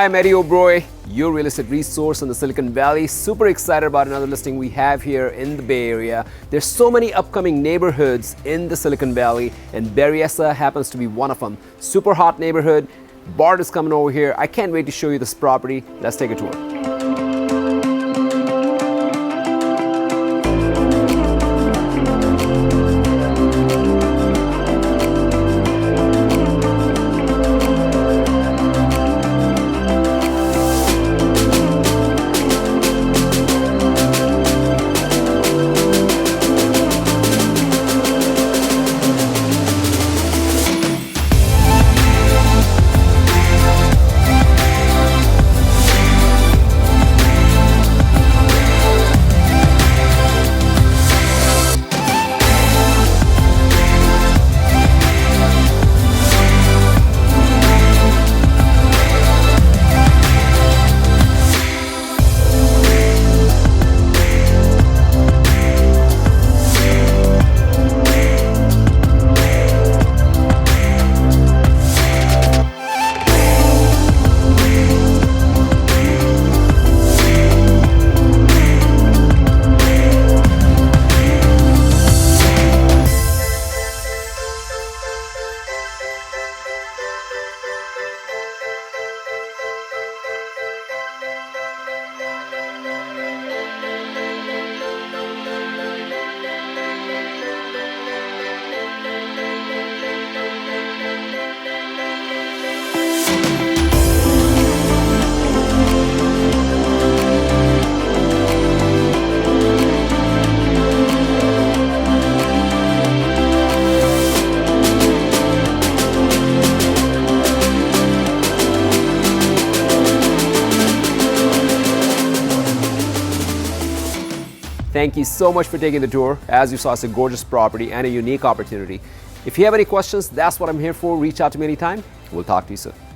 Hi, I'm Eddie O'Broy, your real estate resource in the Silicon Valley. Super excited about another listing we have here in the Bay Area. There's so many upcoming neighborhoods in the Silicon Valley, and Berryessa happens to be one of them. Super hot neighborhood. BART is coming over here. I can't wait to show you this property. Let's take a tour. Thank you so much for taking the tour. As you saw, it's a gorgeous property and a unique opportunity. If you have any questions, that's what I'm here for. Reach out to me anytime. We'll talk to you soon.